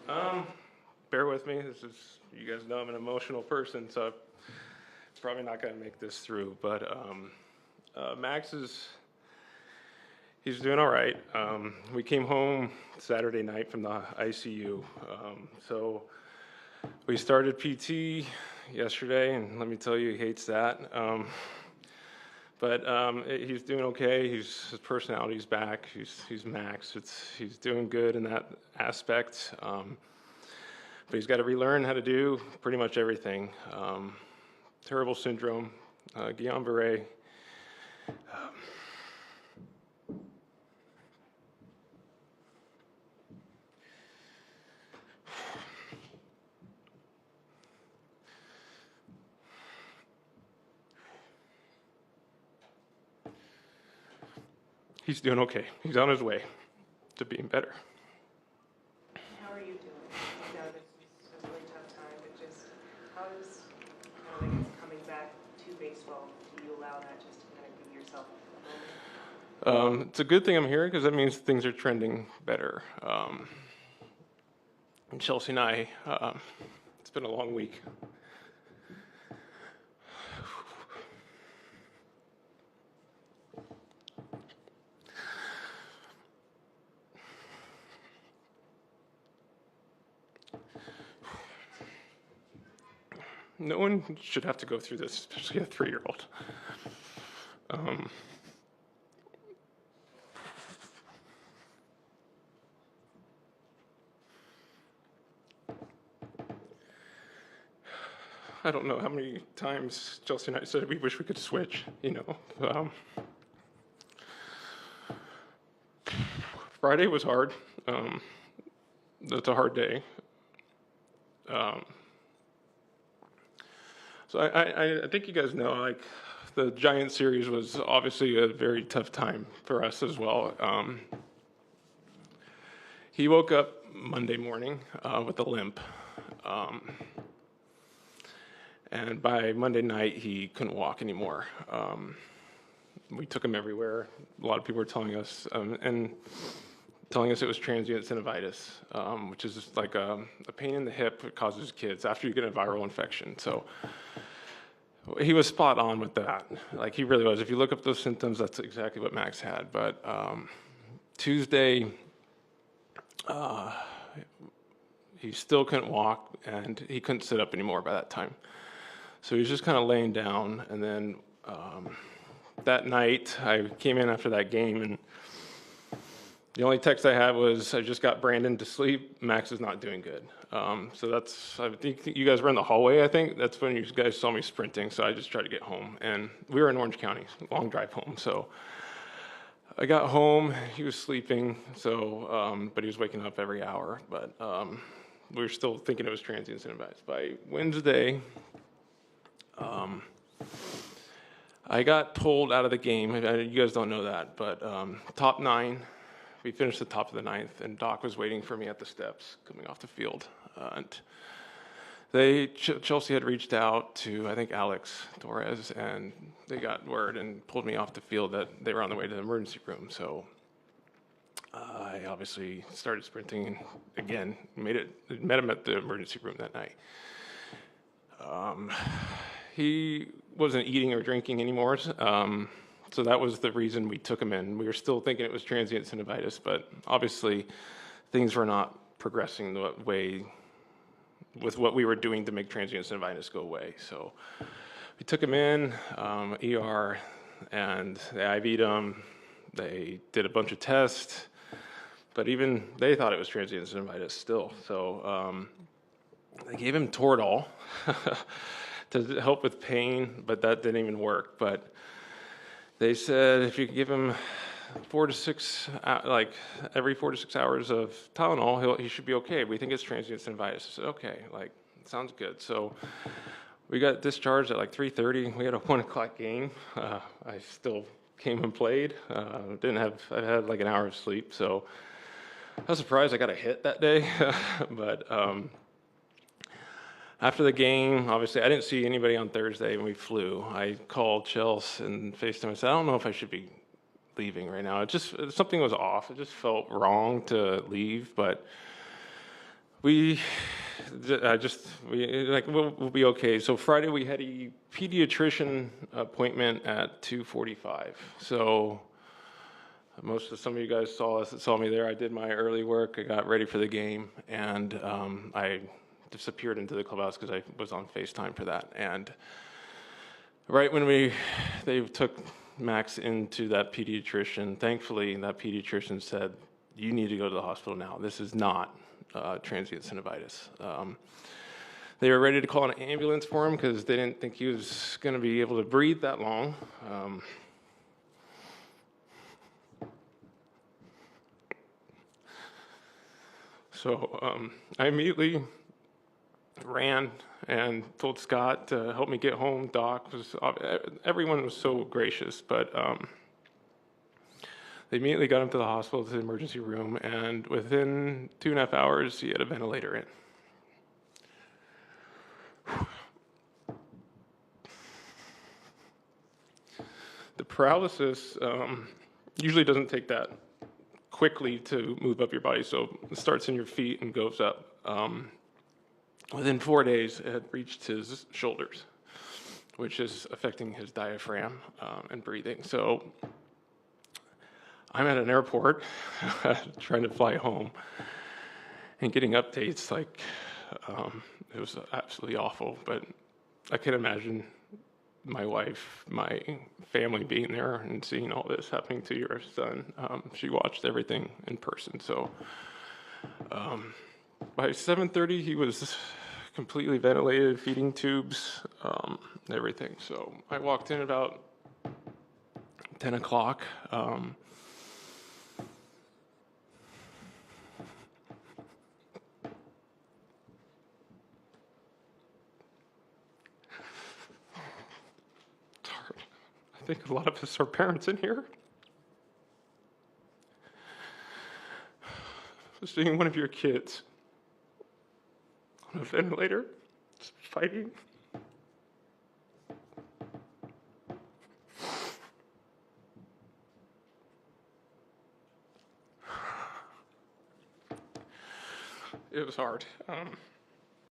Bear with me. You guys know I'm an emotional person, so I'm probably not going to make this through. But Max he's doing all right. We came home Saturday night from the ICU. So we started PT yesterday, and let me tell you, he hates that. But he's doing okay. His personality's back. He's Max. He's doing good in that aspect. But he's got to relearn how to do pretty much everything. Terrible syndrome, Guillain-Barré. He's doing okay. He's on his way to being better. How are you doing? I know this is a really tough time, but just how is, I guess, coming back to baseball, do you allow that just to kind of be yourself at the moment? It's a good thing I'm here because that means things are trending better. Chelsea and I, it's been a long week. No one should have to go through this, especially a 3-year-old. I don't know how many times Chelsea and I said we wish we could switch, Friday was hard. That's a hard day. So I think you guys know, like, the Giant series was obviously a very tough time for us as well. He woke up Monday morning with a limp. And by Monday night, he couldn't walk anymore. We took him everywhere. A lot of people were telling us, it was transient synovitis, which is just like a pain in the hip that causes kids after you get a viral infection. So he was spot on with that. Like, he really was. If you look up those symptoms, that's exactly what Max had. But Tuesday, he still couldn't walk, and he couldn't sit up anymore by that time. So he was just kind of laying down. And then that night, I came in after that game, and the only text I had was, I just got Brandon to sleep. Max is not doing good. So I think you guys were in the hallway, I think. That's when you guys saw me sprinting, so I just tried to get home. And we were in Orange County, long drive home. So I got home, he was sleeping, but he was waking up every hour. But we were still thinking it was transient synovitis. By Wednesday, I got pulled out of the game. You guys don't know that, but top 9. We finished the top of the 9th, and Doc was waiting for me at the steps coming off the field. Chelsea had reached out to, I think, Alex Torres, and they got word and pulled me off the field that they were on the way to the emergency room. So I obviously started sprinting, and again, met him at the emergency room that night. He wasn't eating or drinking anymore. So that was the reason we took him in. We were still thinking it was transient synovitis, but obviously things were not progressing the way with what we were doing to make transient synovitis go away. So we took him in, ER, and they IV'd him. They did a bunch of tests, but even they thought it was transient synovitis still. So they gave him Toradol to help with pain, but that didn't even work. But they said if you give him 4 to 6, every 4 to 6 hours of Tylenol, he should be okay. We think it's transient synovitis. I said, okay, sounds good. So we got discharged at 3:30. We had a 1 o'clock game. I still came and played. I had an hour of sleep. So I was surprised I got a hit that day. But after the game, obviously, I didn't see anybody on Thursday when we flew. I called Chelsea and FaceTime and said, I don't know if I should be leaving right now. Something was off. It just felt wrong to leave, but We we'll be okay. So Friday we had a pediatrician appointment at 2:45. So some of you guys saw me there. I did my early work. I got ready for the game, and I disappeared into the clubhouse because I was on FaceTime for that. And right when they took Max into that pediatrician, thankfully that pediatrician said, "You need to go to the hospital now. This is not transient synovitis." They were ready to call an ambulance for him because they didn't think he was going to be able to breathe that long. So I immediately ran and told Scott to help me get home. Everyone was so gracious, but they immediately got him to the hospital, to the emergency room, and within 2.5 hours, he had a ventilator in. The paralysis usually doesn't take that quickly to move up your body, so it starts in your feet and goes up. Within 4 days, it had reached his shoulders, which is affecting his diaphragm and breathing. So I'm at an airport trying to fly home and getting updates like it was absolutely awful. But I can imagine my wife, my family being there and seeing all this happening to your son. She watched everything in person. So by 7:30, he was completely ventilated, feeding tubes, everything. So I walked in about 10 o'clock. It's hard. I think a lot of us are parents in here. Seeing one of your kids on a ventilator, just fighting. It was hard.